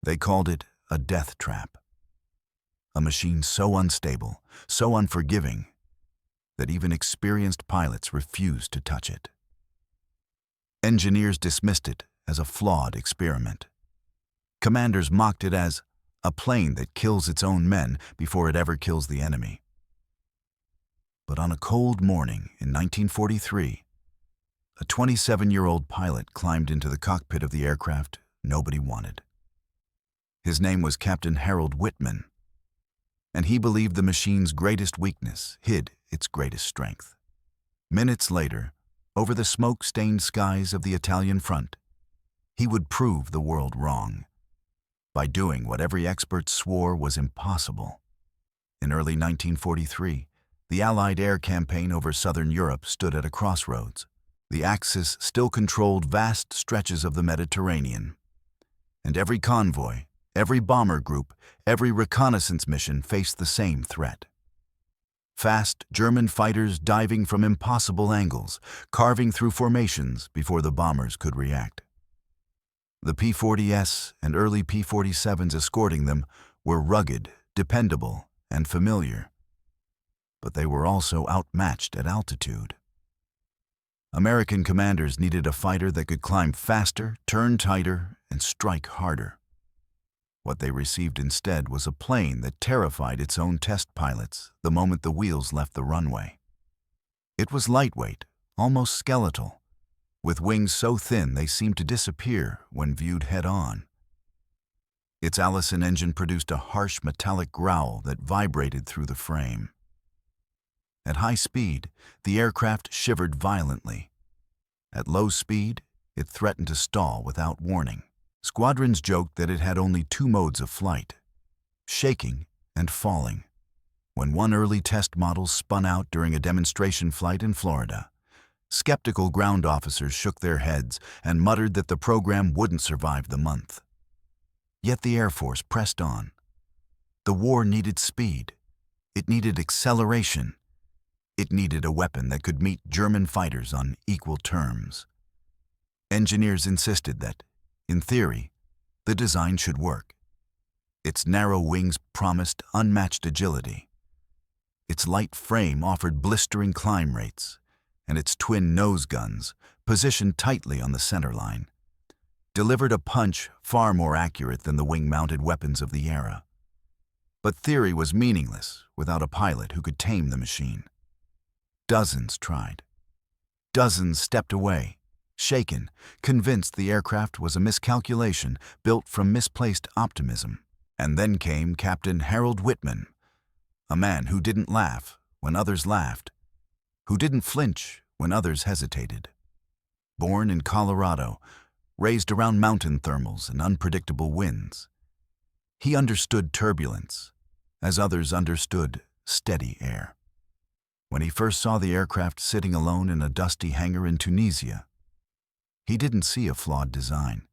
They called it a death trap, a machine so unstable, so unforgiving, that even experienced pilots refused to touch it. Engineers dismissed it as a flawed experiment. Commanders mocked it as a plane that kills its own men before it ever kills the enemy. But on a cold morning in 1943, a 27-year-old pilot climbed into the cockpit of the aircraft nobody wanted. His name was Captain Harold Whitman, and he believed the machine's greatest weakness hid its greatest strength. Minutes later, over the smoke-stained skies of the Italian front, he would prove the world wrong by doing what every expert swore was impossible. In early 1943, the Allied air campaign over southern Europe stood at a crossroads. The Axis still controlled vast stretches of the Mediterranean, and every convoy, every bomber group, every reconnaissance mission faced the same threat. Fast German fighters diving from impossible angles, carving through formations before the bombers could react. The P-40S and early P-47s escorting them were rugged, dependable, and familiar, but they were also outmatched at altitude. American commanders needed a fighter that could climb faster, turn tighter, and strike harder. What they received instead was a plane that terrified its own test pilots the moment the wheels left the runway. It was lightweight, almost skeletal, with wings so thin they seemed to disappear when viewed head-on. Its Allison engine produced a harsh metallic growl that vibrated through the frame. At high speed, the aircraft shivered violently. At low speed, it threatened to stall without warning. Squadrons joked that it had only two modes of flight, shaking and falling. When one early test model spun out during a demonstration flight in Florida, skeptical ground officers shook their heads and muttered that the program wouldn't survive the month. Yet the Air Force pressed on. The war needed speed. It needed acceleration. It needed a weapon that could meet German fighters on equal terms. Engineers insisted that, in theory, the design should work. Its narrow wings promised unmatched agility. Its light frame offered blistering climb rates, and its twin nose guns, positioned tightly on the center line, delivered a punch far more accurate than the wing-mounted weapons of the era. But theory was meaningless without a pilot who could tame the machine. Dozens tried. Dozens stepped away, shaken, convinced the aircraft was a miscalculation built from misplaced optimism. And then came Captain Harold Whitman, a man who didn't laugh when others laughed, who didn't flinch when others hesitated. Born in Colorado, raised around mountain thermals and unpredictable winds, he understood turbulence as others understood steady air. When he first saw the aircraft sitting alone in a dusty hangar in Tunisia, he didn't see a flawed design.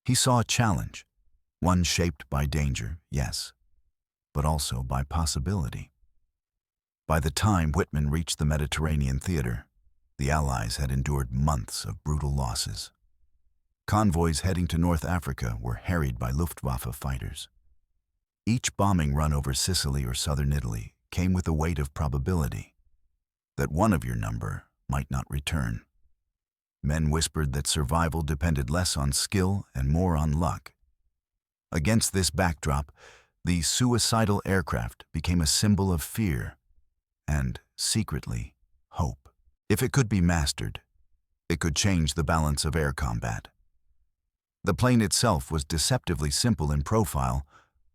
He saw a challenge, one shaped by danger, yes, but also by possibility. By the time Whitman reached the Mediterranean theater, the Allies had endured months of brutal losses. Convoys heading to North Africa were harried by Luftwaffe fighters. Each bombing run over Sicily or southern Italy came with a weight of probability that one of your number might not return. Men whispered that survival depended less on skill and more on luck. Against this backdrop, the suicidal aircraft became a symbol of fear and, secretly, hope. If it could be mastered, it could change the balance of air combat. The plane itself was deceptively simple in profile,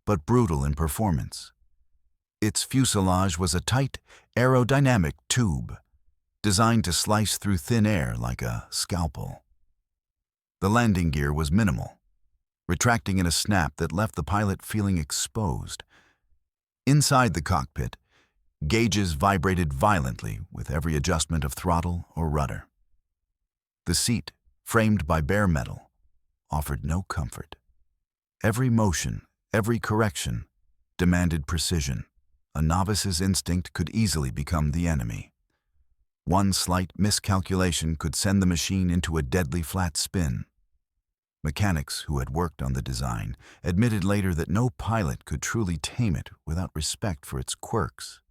but brutal in performance. Its fuselage was a tight, aerodynamic tube, designed to slice through thin air like a scalpel. The landing gear was minimal, retracting in a snap that left the pilot feeling exposed. Inside the cockpit, gauges vibrated violently with every adjustment of throttle or rudder. The seat, framed by bare metal, offered no comfort. Every motion, every correction, demanded precision. A novice's instinct could easily become the enemy. One slight miscalculation could send the machine into a deadly flat spin. Mechanics who had worked on the design admitted later that no pilot could truly tame it without respect for its quirks,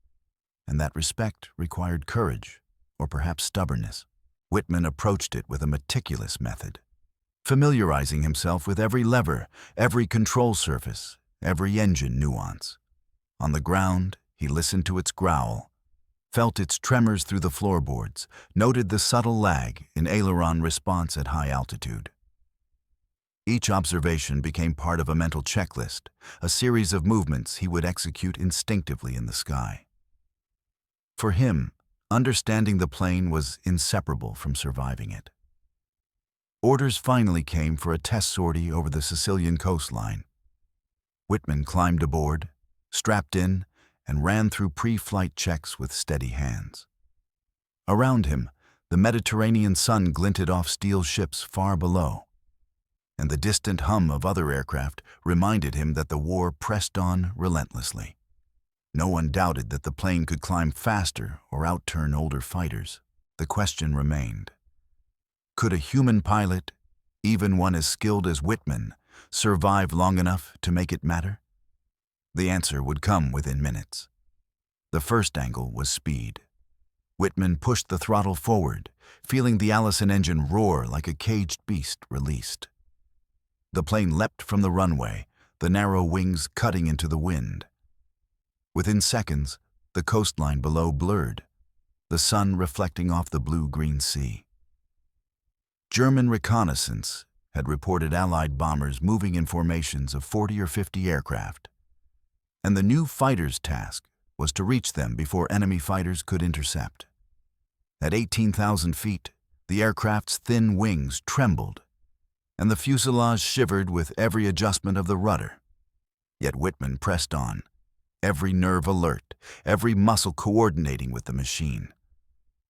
and that respect required courage, or perhaps stubbornness. Whitman approached it with a meticulous method, familiarizing himself with every lever, every control surface, every engine nuance. On the ground, he listened to its growl, felt its tremors through the floorboards, noted the subtle lag in aileron response at high altitude. Each observation became part of a mental checklist, a series of movements he would execute instinctively in the sky. For him, understanding the plane was inseparable from surviving it. Orders finally came for a test sortie over the Sicilian coastline. Whitman climbed aboard, strapped in, and ran through pre-flight checks with steady hands. Around him, the Mediterranean sun glinted off steel ships far below, and the distant hum of other aircraft reminded him that the war pressed on relentlessly. No one doubted that the plane could climb faster or outturn older fighters. The question remained: could a human pilot, even one as skilled as Whitman, survive long enough to make it matter? The answer would come within minutes. The first angle was speed. Whitman pushed the throttle forward, feeling the Allison engine roar like a caged beast released. The plane leapt from the runway, the narrow wings cutting into the wind. Within seconds, the coastline below blurred, the sun reflecting off the blue-green sea. German reconnaissance had reported Allied bombers moving in formations of 40 or 50 aircraft, and the new fighter's task was to reach them before enemy fighters could intercept. At 18,000 feet, the aircraft's thin wings trembled, and the fuselage shivered with every adjustment of the rudder. Yet Whitman pressed on, every nerve alert, every muscle coordinating with the machine.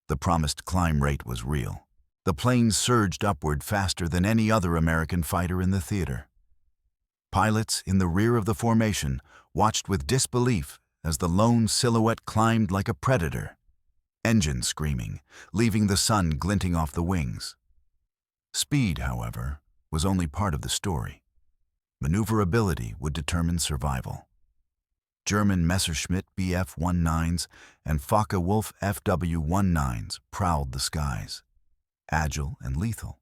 The promised climb rate was real. The plane surged upward faster than any other American fighter in the theater. Pilots in the rear of the formation watched with disbelief as the lone silhouette climbed like a predator, engine screaming, leaving the sun glinting off the wings. Speed, however, was only part of the story. Maneuverability would determine survival. German Messerschmitt Bf-19s and Focke-Wulf FW-19s prowled the skies, agile and lethal.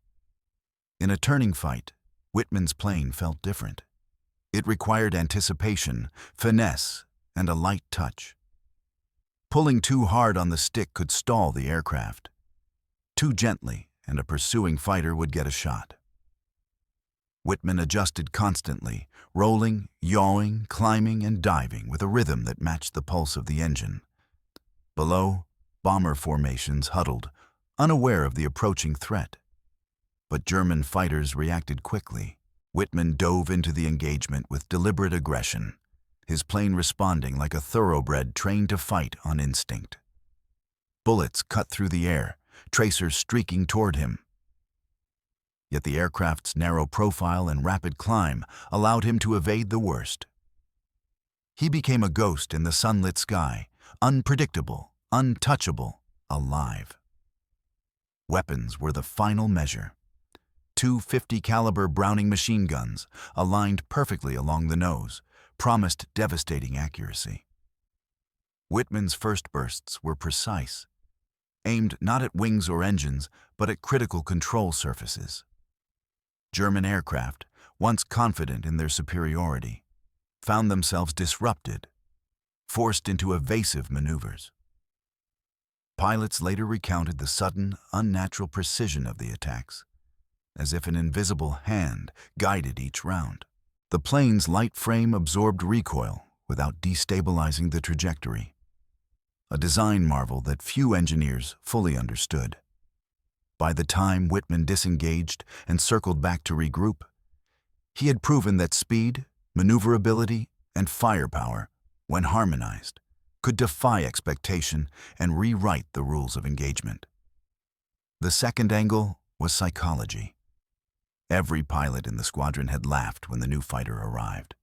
In a turning fight, Whitman's plane felt different. It required anticipation, finesse, and a light touch. Pulling too hard on the stick could stall the aircraft. Too gently, and a pursuing fighter would get a shot. Whitman adjusted constantly, rolling, yawing, climbing, and diving with a rhythm that matched the pulse of the engine. Below, bomber formations huddled, unaware of the approaching threat. But German fighters reacted quickly. Whitman dove into the engagement with deliberate aggression, his plane responding like a thoroughbred trained to fight on instinct. Bullets cut through the air, tracers streaking toward him. Yet the aircraft's narrow profile and rapid climb allowed him to evade the worst. He became a ghost in the sunlit sky, unpredictable, untouchable, alive. Weapons were the final measure. Two .50 caliber Browning machine guns, aligned perfectly along the nose, promised devastating accuracy. Whitman's first bursts were precise, aimed not at wings or engines, but at critical control surfaces. German aircraft, once confident in their superiority, found themselves disrupted, forced into evasive maneuvers. Pilots later recounted the sudden, unnatural precision of the attacks, as if an invisible hand guided each round. The plane's light frame absorbed recoil without destabilizing the trajectory, a design marvel that few engineers fully understood. By the time Whitman disengaged and circled back to regroup, he had proven that speed, maneuverability, and firepower, when harmonized, could defy expectation and rewrite the rules of engagement. The second angle was psychology. Every pilot in the squadron had laughed when the new fighter arrived.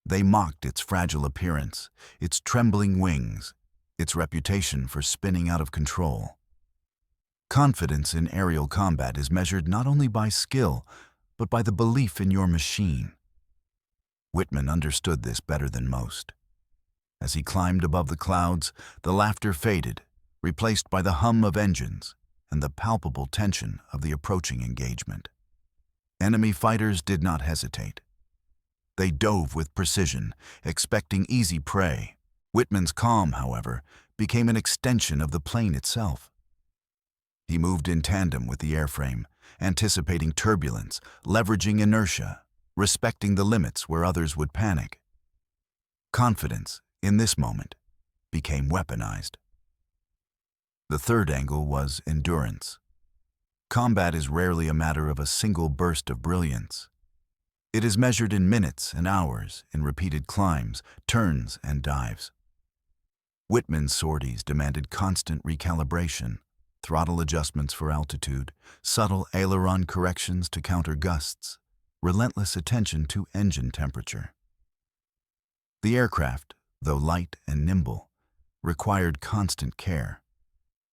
They mocked its fragile appearance, its trembling wings, its reputation for spinning out of control. Confidence in aerial combat is measured not only by skill, but by the belief in your machine. Whitman understood this better than most. As he climbed above the clouds, the laughter faded, replaced by the hum of engines and the palpable tension of the approaching engagement. Enemy fighters did not hesitate. They dove with precision, expecting easy prey. Whitman's calm, however, became an extension of the plane itself. He moved in tandem with the airframe, anticipating turbulence, leveraging inertia, respecting the limits where others would panic. Confidence, in this moment, became weaponized. The third angle was endurance. Combat is rarely a matter of a single burst of brilliance. It is measured in minutes and hours, in repeated climbs, turns, and dives. Whitman's sorties demanded constant recalibration, throttle adjustments for altitude, subtle aileron corrections to counter gusts, relentless attention to engine temperature. The aircraft, though light and nimble, required constant care.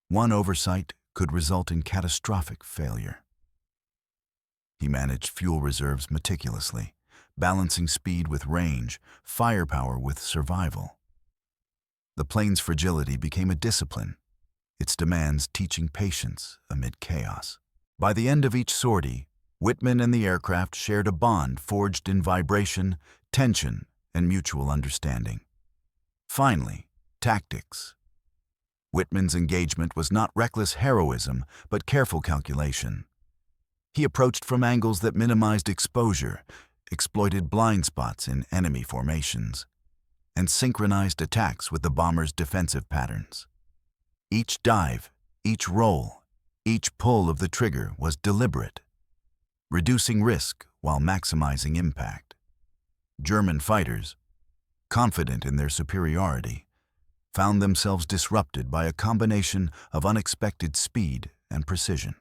One oversight could result in catastrophic failure. He managed fuel reserves meticulously, balancing speed with range, firepower with survival. The plane's fragility became a discipline, its demands teaching patience amid chaos. By the end of each sortie, Whitman and the aircraft shared a bond forged in vibration, tension, and mutual understanding. Finally, tactics. Whitman's engagement was not reckless heroism, but careful calculation. He approached from angles that minimized exposure, exploited blind spots in enemy formations, and synchronized attacks with the bomber's defensive patterns. Each dive, each roll, each pull of the trigger was deliberate, reducing risk while maximizing impact. German fighters, confident in their superiority, found themselves disrupted by a combination of unexpected speed and precision.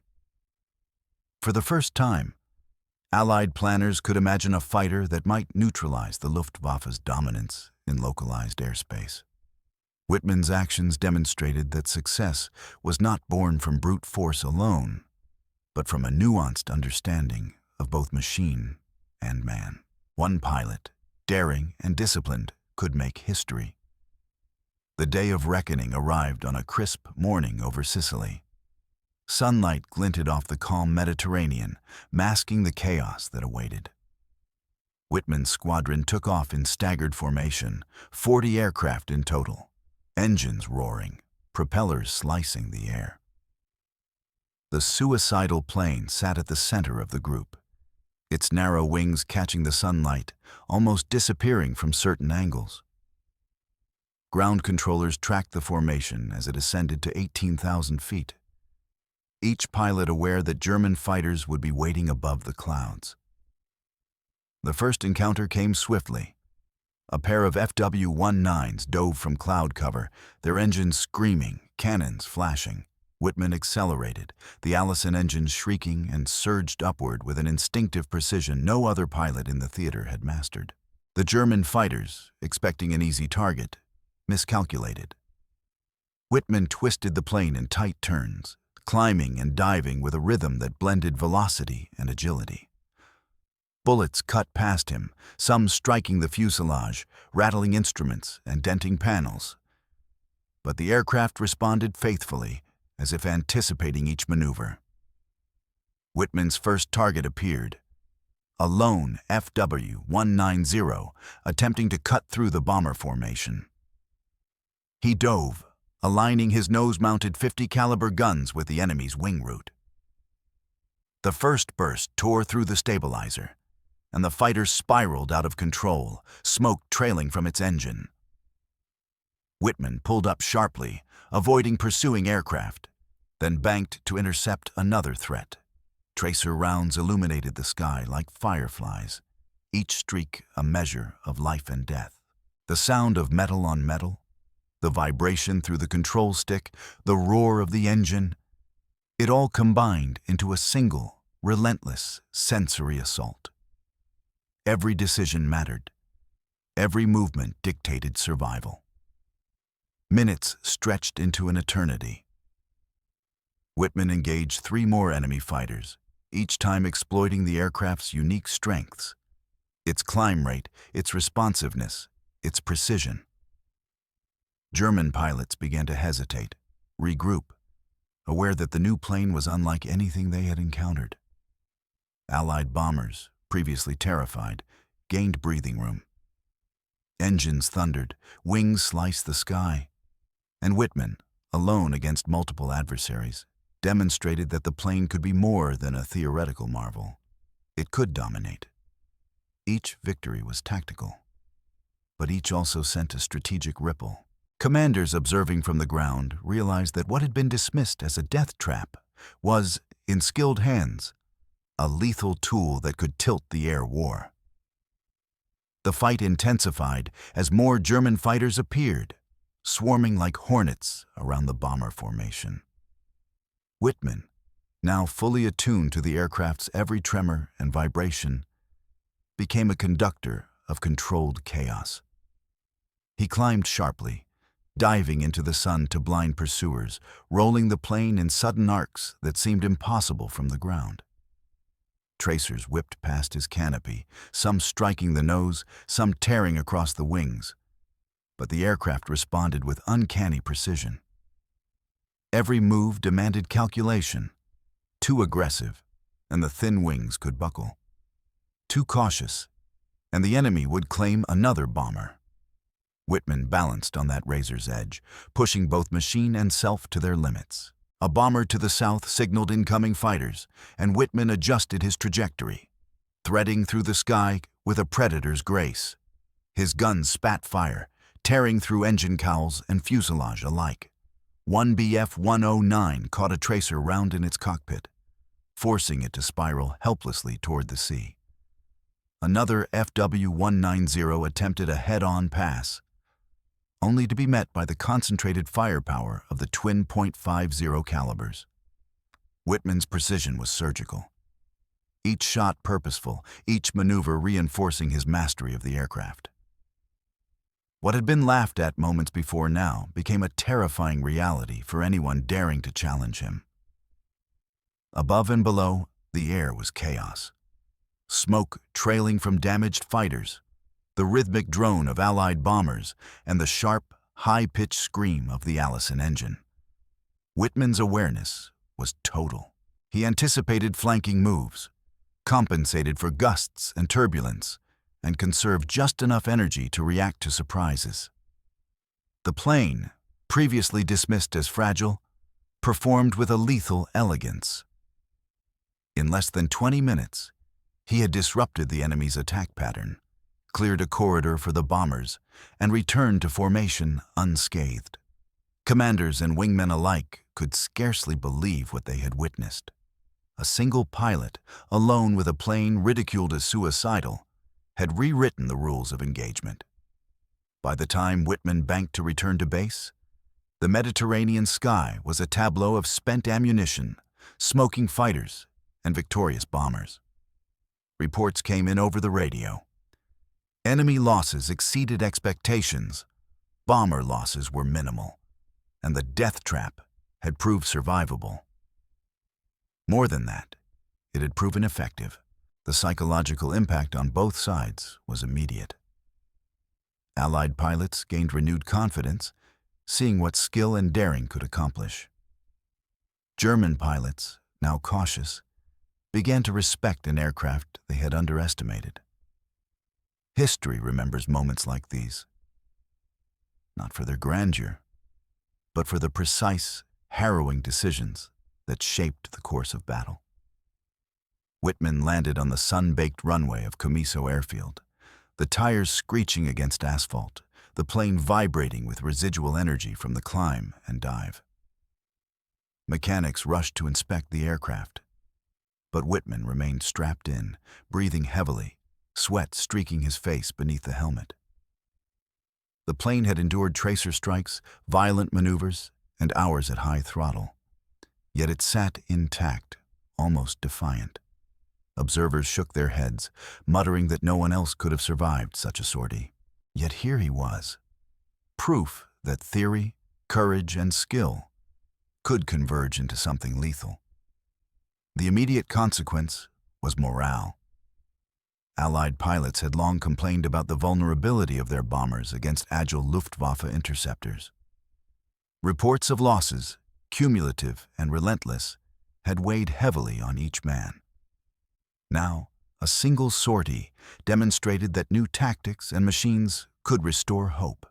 For the first time, Allied planners could imagine a fighter that might neutralize the Luftwaffe's dominance in localized airspace. Whitman's actions demonstrated that success was not born from brute force alone, but from a nuanced understanding of both machine and man. One pilot, daring and disciplined, could make history. The day of reckoning arrived on a crisp morning over Sicily. Sunlight glinted off the calm Mediterranean, masking the chaos that awaited. Whitman's squadron took off in staggered formation, 40 aircraft in total, engines roaring, propellers slicing the air. The Suicidal Plane sat at the center of the group, its narrow wings catching the sunlight, almost disappearing from certain angles. Ground controllers tracked the formation as it ascended to 18,000 feet. Each pilot aware that German fighters would be waiting above the clouds. The first encounter came swiftly. A pair of FW-19s dove from cloud cover, their engines screaming, cannons flashing. Whitman accelerated, the Allison engines shrieking, and surged upward with an instinctive precision no other pilot in the theater had mastered. The German fighters, expecting an easy target, miscalculated. Whitman twisted the plane in tight turns, climbing and diving with a rhythm that blended velocity and agility. Bullets cut past him, some striking the fuselage, rattling instruments and denting panels. But the aircraft responded faithfully, as if anticipating each maneuver. Whitman's first target appeared, a lone FW-190 attempting to cut through the bomber formation. He dove, aligning his nose-mounted .50 caliber guns with the enemy's wing route. The first burst tore through the stabilizer, and the fighter spiraled out of control, smoke trailing from its engine. Whitman pulled up sharply, avoiding pursuing aircraft, then banked to intercept another threat. Tracer rounds illuminated the sky like fireflies, each streak a measure of life and death. The sound of metal on metal, the vibration through the control stick, the roar of the engine, it all combined into a single, relentless sensory assault. Every decision mattered. Every movement dictated survival. Minutes stretched into an eternity. Whitman engaged 3 more enemy fighters, each time exploiting the aircraft's unique strengths: its climb rate, its responsiveness, its precision. German pilots began to hesitate, regroup, aware that the new plane was unlike anything they had encountered. Allied bombers, previously terrified, gained breathing room. Engines thundered, wings sliced the sky, and Whitman, alone against multiple adversaries, demonstrated that the plane could be more than a theoretical marvel. It could dominate. Each victory was tactical, but each also sent a strategic ripple. Commanders observing from the ground realized that what had been dismissed as a death trap was, in skilled hands, a lethal tool that could tilt the air war. The fight intensified as more German fighters appeared, swarming like hornets around the bomber formation. Whitman, now fully attuned to the aircraft's every tremor and vibration, became a conductor of controlled chaos. He climbed sharply, diving into the sun to blind pursuers, rolling the plane in sudden arcs that seemed impossible from the ground. Tracers whipped past his canopy, some striking the nose, some tearing across the wings. But the aircraft responded with uncanny precision. Every move demanded calculation. Too aggressive, and the thin wings could buckle. Too cautious, and the enemy would claim another bomber. Whitman balanced on that razor's edge, pushing both machine and self to their limits. A bomber to the south signaled incoming fighters, and Whitman adjusted his trajectory, threading through the sky with a predator's grace. His guns spat fire, tearing through engine cowls and fuselage alike. One Bf-109 caught a tracer round in its cockpit, forcing it to spiral helplessly toward the sea. Another FW-190 attempted a head-on pass, only to be met by the concentrated firepower of the twin .50 calibers. Whitman's precision was surgical. Each shot purposeful, each maneuver reinforcing his mastery of the aircraft. What had been laughed at moments before now became a terrifying reality for anyone daring to challenge him. Above and below, the air was chaos. Smoke trailing from damaged fighters, the rhythmic drone of Allied bombers, and the sharp, high-pitched scream of the Allison engine. Whitman's awareness was total. He anticipated flanking moves, compensated for gusts and turbulence, and conserved just enough energy to react to surprises. The plane, previously dismissed as fragile, performed with a lethal elegance. In less than 20 minutes, he had disrupted the enemy's attack pattern, cleared a corridor for the bombers, and returned to formation unscathed. Commanders and wingmen alike could scarcely believe what they had witnessed. A single pilot, alone with a plane ridiculed as suicidal, had rewritten the rules of engagement. By the time Whitman banked to return to base, the Mediterranean sky was a tableau of spent ammunition, smoking fighters, and victorious bombers. Reports came in over the radio. Enemy losses exceeded expectations, bomber losses were minimal, and the death trap had proved survivable. More than that, it had proven effective. The psychological impact on both sides was immediate. Allied pilots gained renewed confidence, seeing what skill and daring could accomplish. German pilots, now cautious, began to respect an aircraft they had underestimated. History remembers moments like these, not for their grandeur, but for the precise, harrowing decisions that shaped the course of battle. Whitman landed on the sun-baked runway of Comiso Airfield, the tires screeching against asphalt, the plane vibrating with residual energy from the climb and dive. Mechanics rushed to inspect the aircraft, but Whitman remained strapped in, breathing heavily, sweat streaking his face beneath the helmet. The plane had endured tracer strikes, violent maneuvers, and hours at high throttle. Yet it sat intact, almost defiant. Observers shook their heads, muttering that no one else could have survived such a sortie. Yet here he was, proof that theory, courage, and skill could converge into something lethal. The immediate consequence was morale. Allied pilots had long complained about the vulnerability of their bombers against agile Luftwaffe interceptors. Reports of losses, cumulative and relentless, had weighed heavily on each man. Now, a single sortie demonstrated that new tactics and machines could restore hope.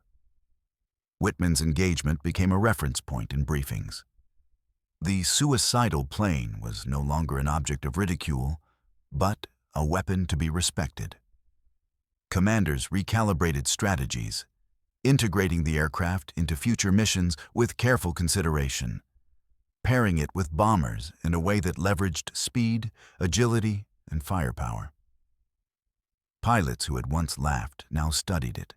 Whitman's engagement became a reference point in briefings. The suicidal plane was no longer an object of ridicule, but a weapon to be respected. Commanders recalibrated strategies, integrating the aircraft into future missions with careful consideration, pairing it with bombers in a way that leveraged speed, agility, and firepower. Pilots who had once laughed now studied it,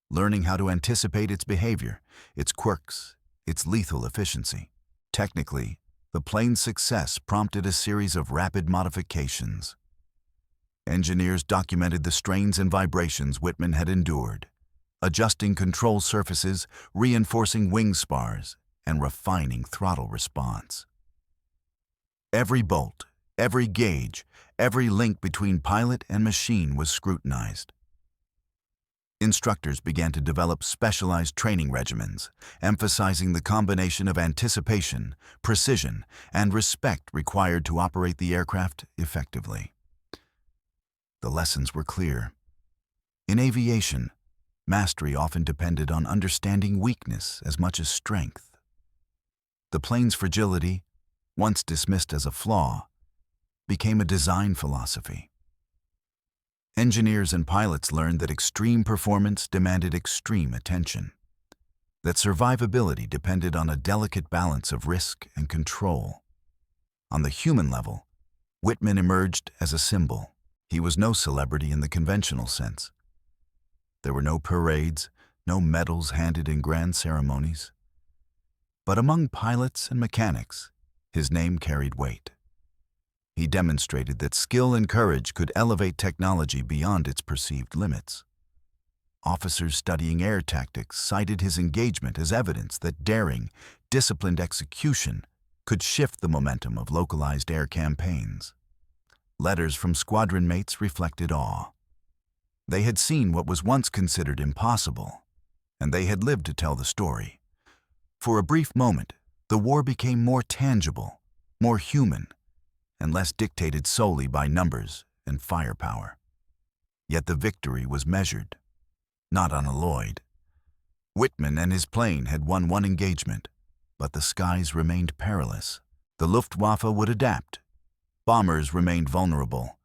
learning how to anticipate its behavior, its quirks, its lethal efficiency. Technically, the plane's success prompted a series of rapid modifications. Engineers documented the strains and vibrations Whitman had endured, adjusting control surfaces, reinforcing wing spars, and refining throttle response. Every bolt, every gauge, every link between pilot and machine was scrutinized. Instructors began to develop specialized training regimens, emphasizing the combination of anticipation, precision, and respect required to operate the aircraft effectively. The lessons were clear. In aviation, mastery often depended on understanding weakness as much as strength. The plane's fragility, once dismissed as a flaw, became a design philosophy. Engineers and pilots learned that extreme performance demanded extreme attention, that survivability depended on a delicate balance of risk and control. On the human level, Whitman emerged as a symbol. He was no celebrity in the conventional sense. There were no parades, no medals handed in grand ceremonies. But among pilots and mechanics, his name carried weight. He demonstrated that skill and courage could elevate technology beyond its perceived limits. Officers studying air tactics cited his engagement as evidence that daring, disciplined execution could shift the momentum of localized air campaigns. Letters from squadron mates reflected awe. They had seen what was once considered impossible, and they had lived to tell the story. For a brief moment, the war became more tangible, more human, and less dictated solely by numbers and firepower. Yet the victory was measured, not unalloyed. Whitman and his plane had won one engagement, but the skies remained perilous. The Luftwaffe would adapt. Bombers remained vulnerable,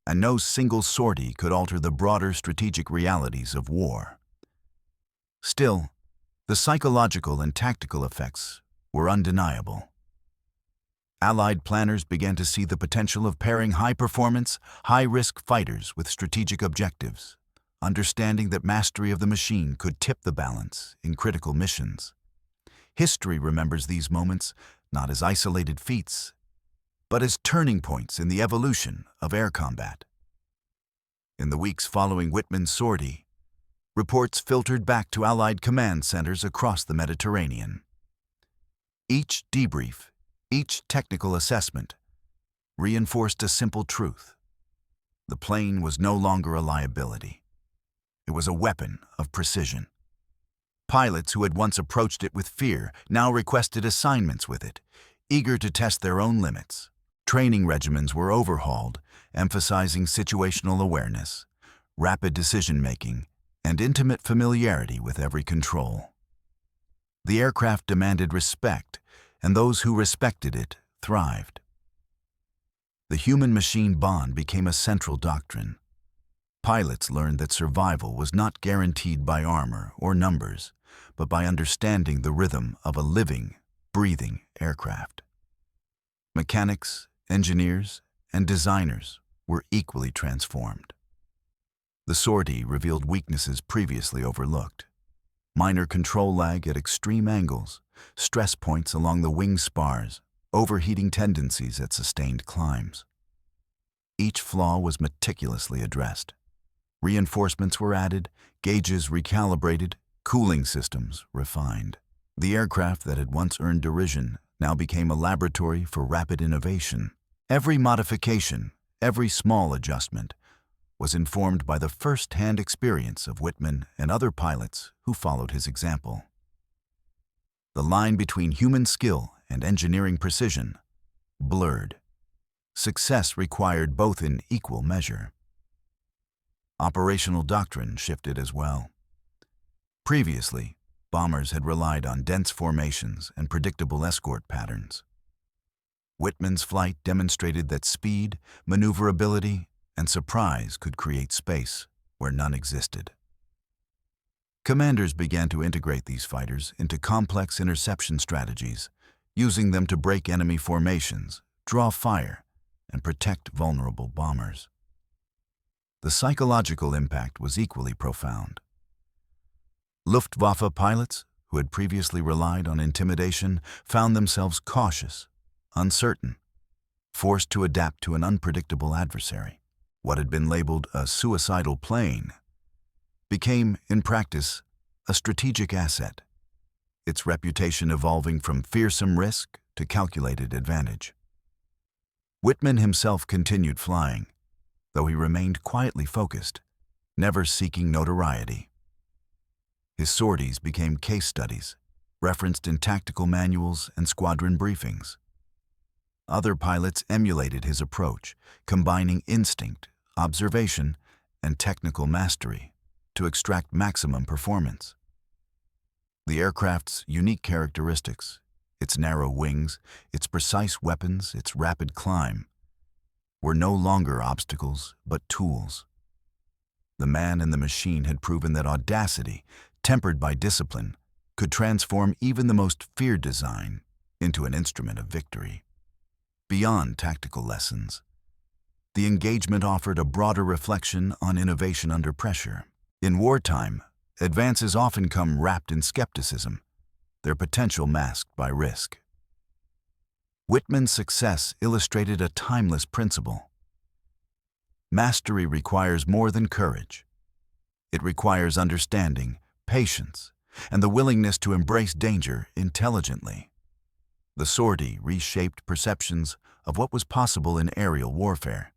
and no single sortie could alter the broader strategic realities of war. Still, the psychological and tactical effects were undeniable. Allied planners began to see the potential of pairing high-performance, high-risk fighters with strategic objectives, understanding that mastery of the machine could tip the balance in critical missions. History remembers these moments not as isolated feats, but as turning points in the evolution of air combat. In the weeks following Whitman's sortie, reports filtered back to Allied command centers across the Mediterranean. Each debrief, each technical assessment, reinforced a simple truth. The plane was no longer a liability. It was a weapon of precision. Pilots who had once approached it with fear now requested assignments with it, eager to test their own limits. Training regimens were overhauled, emphasizing situational awareness, rapid decision-making, and intimate familiarity with every control. The aircraft demanded respect, and those who respected it thrived. The human-machine bond became a central doctrine. Pilots learned that survival was not guaranteed by armor or numbers, but by understanding the rhythm of a living, breathing aircraft. Mechanics, engineers, and designers were equally transformed. The sortie revealed weaknesses previously overlooked. Minor control lag at extreme angles, stress points along the wing spars, overheating tendencies at sustained climbs. Each flaw was meticulously addressed. Reinforcements were added, gauges recalibrated, cooling systems refined. The aircraft that had once earned derision now became a laboratory for rapid innovation. Every modification, every small adjustment, was informed by the first-hand experience of Whitman and other pilots who followed his example. The line between human skill and engineering precision blurred. Success required both in equal measure. Operational doctrine shifted as well. Previously, bombers had relied on dense formations and predictable escort patterns. Whitman's flight demonstrated that speed, maneuverability, and surprise could create space where none existed. Commanders began to integrate these fighters into complex interception strategies, using them to break enemy formations, draw fire, and protect vulnerable bombers. The psychological impact was equally profound. Luftwaffe pilots, who had previously relied on intimidation, found themselves cautious, uncertain, forced to adapt to an unpredictable adversary. What had been labeled a suicidal plane became, in practice, a strategic asset, its reputation evolving from fearsome risk to calculated advantage. Whitman himself continued flying, though he remained quietly focused, never seeking notoriety. His sorties became case studies, referenced in tactical manuals and squadron briefings. Other pilots emulated his approach, combining instinct, observation, and technical mastery to extract maximum performance. The aircraft's unique characteristics, its narrow wings, its precise weapons, its rapid climb, were no longer obstacles but tools. The man and the machine had proven that audacity, tempered by discipline, could transform even the most feared design into an instrument of victory. Beyond tactical lessons, the engagement offered a broader reflection on innovation under pressure. In wartime, advances often come wrapped in skepticism, their potential masked by risk. Whitman's success illustrated a timeless principle. Mastery requires more than courage. It requires understanding, patience, and the willingness to embrace danger intelligently. The sortie reshaped perceptions of what was possible in aerial warfare,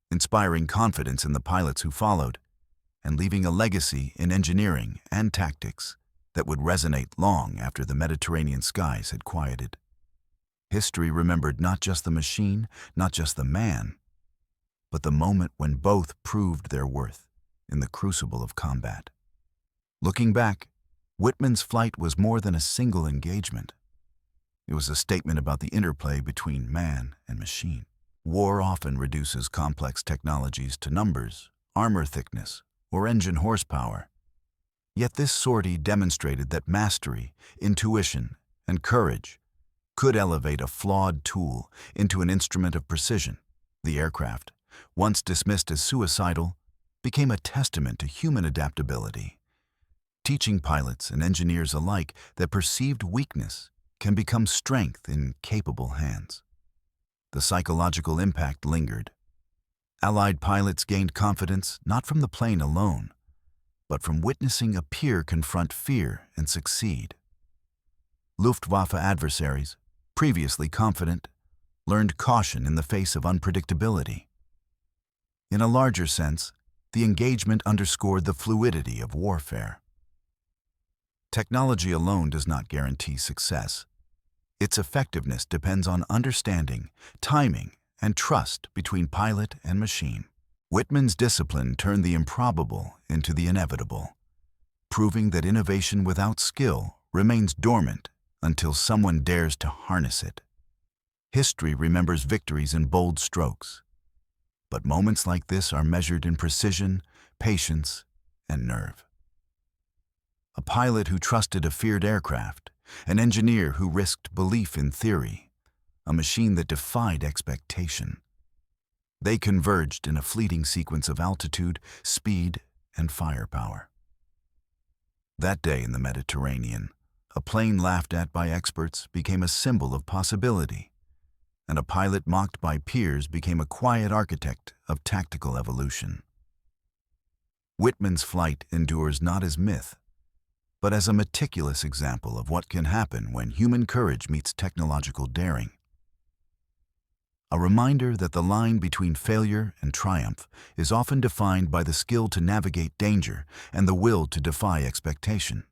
inspiring confidence in the pilots who followed, and leaving a legacy in engineering and tactics that would resonate long after the Mediterranean skies had quieted. History remembered not just the machine, not just the man, but the moment when both proved their worth in the crucible of combat. Looking back, Whitman's flight was more than a single engagement. It was a statement about the interplay between man and machine. War often reduces complex technologies to numbers, armor thickness, or engine horsepower. Yet this sortie demonstrated that mastery, intuition, and courage could elevate a flawed tool into an instrument of precision. The aircraft, once dismissed as suicidal, became a testament to human adaptability, teaching pilots and engineers alike that perceived weakness can become strength in capable hands. The psychological impact lingered. Allied pilots gained confidence not from the plane alone, but from witnessing a peer confront fear and succeed. Luftwaffe adversaries, previously confident, learned caution in the face of unpredictability. In a larger sense, the engagement underscored the fluidity of warfare. Technology alone does not guarantee success. Its effectiveness depends on understanding, timing, and trust between pilot and machine. Whitman's discipline turned the improbable into the inevitable, proving that innovation without skill remains dormant until someone dares to harness it. History remembers victories in bold strokes, but moments like this are measured in precision, patience, and nerve. A pilot who trusted a feared aircraft, an engineer who risked belief in theory, a machine that defied expectation. They converged in a fleeting sequence of altitude, speed, and firepower. That day in the Mediterranean, a plane laughed at by experts became a symbol of possibility, and a pilot mocked by peers became a quiet architect of tactical evolution. Whitman's flight endures not as myth, but as a meticulous example of what can happen when human courage meets technological daring. a reminder that the line between failure and triumph is often defined by the skill to navigate danger and the will to defy expectation.